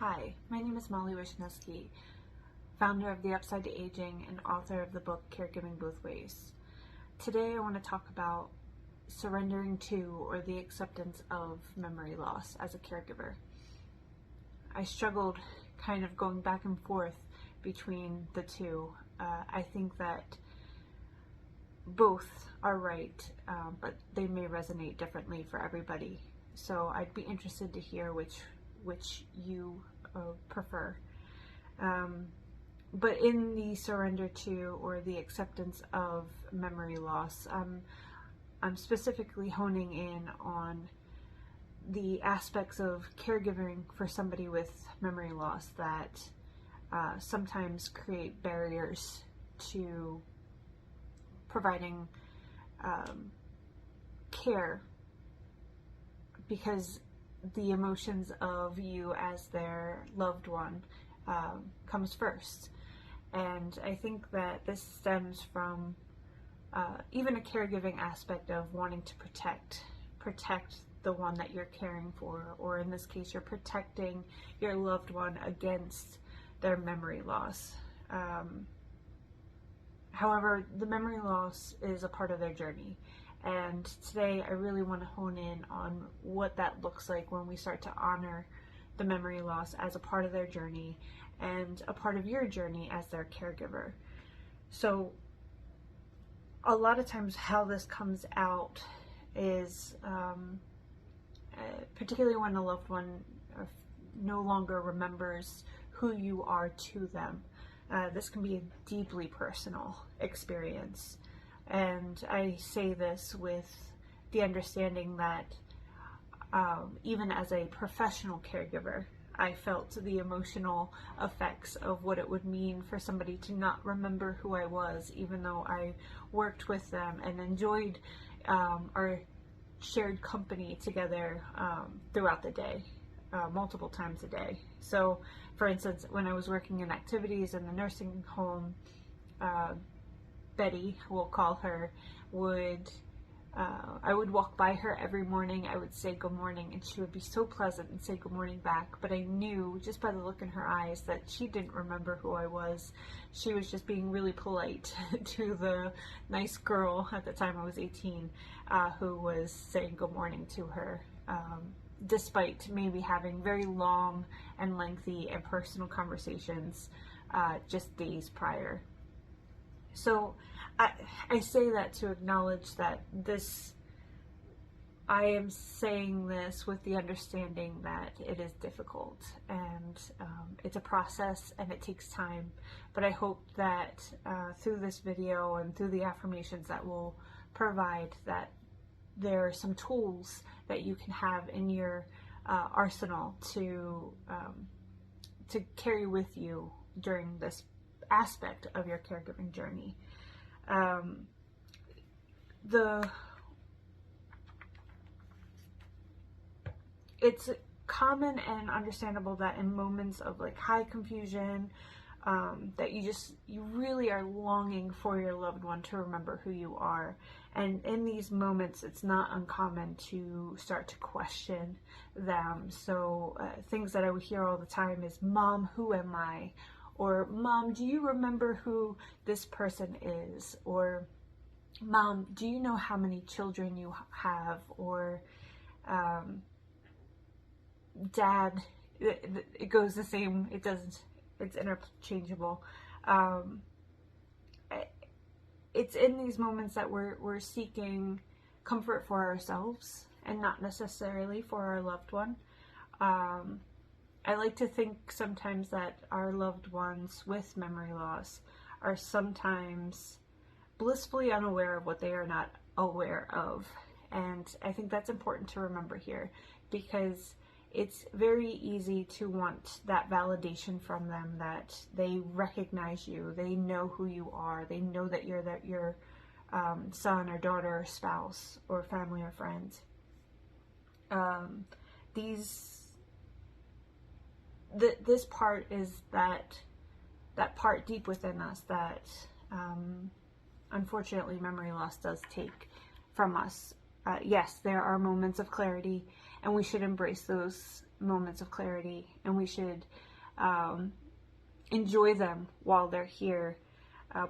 Hi, my name is Molly Wisniewski, founder of The Upside to Aging and author of the book Caregiving Both Ways. Today I want to talk about surrendering to or the acceptance of memory loss as a caregiver. I struggled kind of going back and forth between the two. I think that both are right, but they may resonate differently for everybody. So I'd be interested to hear which you prefer. But in the surrender to or the acceptance of memory loss, I'm specifically honing in on the aspects of caregiving for somebody with memory loss that sometimes create barriers to providing care, because the emotions of you as their loved one comes first. And I think that this stems from even a caregiving aspect of wanting to protect the one that you're caring for, or in this case, you're protecting your loved one against their memory loss. However, the memory loss is a part of their journey. And today I really want to hone in on what that looks like when we start to honor the memory loss as a part of their journey and a part of your journey as their caregiver. So a lot of times how this comes out is particularly when a loved one no longer remembers who you are to them. This can be a deeply personal experience. And I say this with the understanding that even as a professional caregiver, I felt the emotional effects of what it would mean for somebody to not remember who I was, even though I worked with them and enjoyed our shared company together throughout the day, multiple times a day. So, for instance, when I was working in activities in the nursing home, Betty, we'll call her, I would walk by her every morning. I would say good morning, and she would be so pleasant and say good morning back. But I knew just by the look in her eyes that she didn't remember who I was. She was just being really polite to the nice girl, at the time I was 18, who was saying good morning to her, despite maybe having very long and lengthy and personal conversations just days prior. So I say that to acknowledge that I am saying this with the understanding that it is difficult, and it's a process and it takes time. But I hope that through this video and through the affirmations that we'll provide, that there are some tools that you can have in your arsenal to carry with you during this aspect of your caregiving journey. It's common and understandable that in moments of like high confusion, that you really are longing for your loved one to remember who you are. And in these moments, it's not uncommon to start to question them. So things that I would hear all the time is, "Mom, who am I?" Or, "Mom, do you remember who this person is?" Or, "Mom, do you know how many children you have?" Or, "Dad," it goes the same, it's interchangeable. It's in these moments that we're seeking comfort for ourselves and not necessarily for our loved one. I like to think sometimes that our loved ones with memory loss are sometimes blissfully unaware of what they are not aware of. And I think that's important to remember here, because it's very easy to want that validation from them, that they recognize you, they know who you are, they know that you're your son or daughter or spouse or family or friend. This part is that part deep within us that unfortunately memory loss does take from us. Yes, there are moments of clarity and we should embrace those moments of clarity, and we should enjoy them while they're here.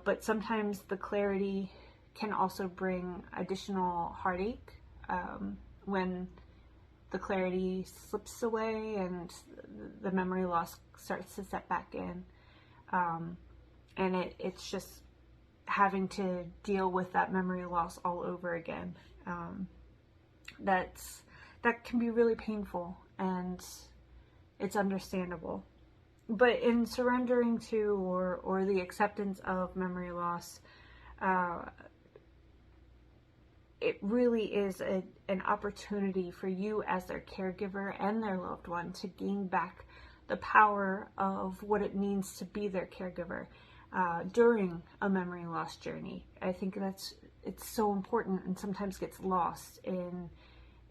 But sometimes the clarity can also bring additional heartache when the clarity slips away and the memory loss starts to set back in. And it's just having to deal with that memory loss all over again. That can be really painful, and it's understandable. But in surrendering to or the acceptance of memory loss, it really is an opportunity for you as their caregiver and their loved one to gain back the power of what it means to be their caregiver during a memory loss journey. I think it's so important, and sometimes gets lost in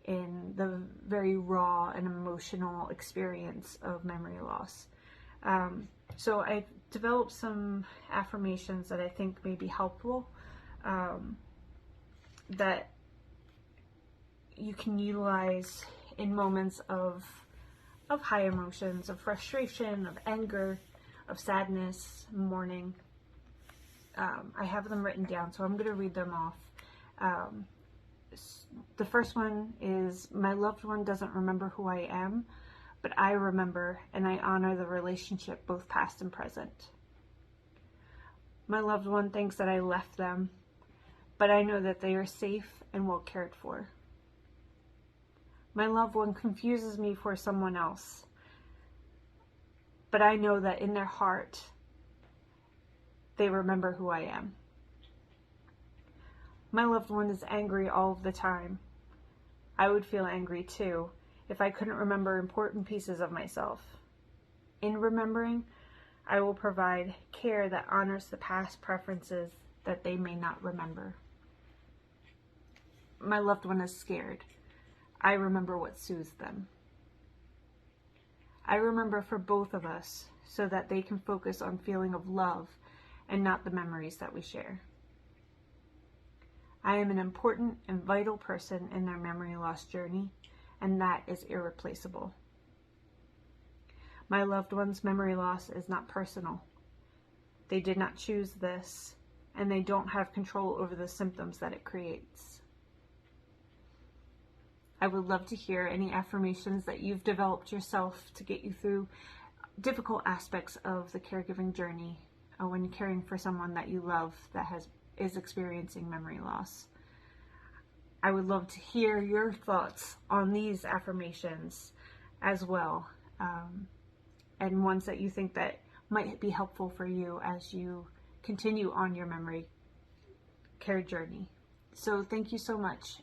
the very raw and emotional experience of memory loss. So I've developed some affirmations that I think may be helpful, that you can utilize in moments of high emotions, of frustration, of anger, of sadness, mourning. I have them written down, so I'm going to read them off. The first one is, my loved one doesn't remember who I am, but I remember, and I honor the relationship, both past and present. My loved one thinks that I left them, but I know that they are safe and well cared for. My loved one confuses me for someone else, but I know that in their heart, they remember who I am. My loved one is angry all of the time. I would feel angry too if I couldn't remember important pieces of myself. In remembering, I will provide care that honors the past preferences that they may not remember. My loved one is scared. I remember what soothes them. I remember for both of us so that they can focus on feeling of love and not the memories that we share. I am an important and vital person in their memory loss journey, and that is irreplaceable. My loved one's memory loss is not personal. They did not choose this, and they don't have control over the symptoms that it creates. I would love to hear any affirmations that you've developed yourself to get you through difficult aspects of the caregiving journey when caring for someone that you love that is experiencing memory loss. I would love to hear your thoughts on these affirmations as well, and ones that you think that might be helpful for you as you continue on your memory care journey. So thank you so much,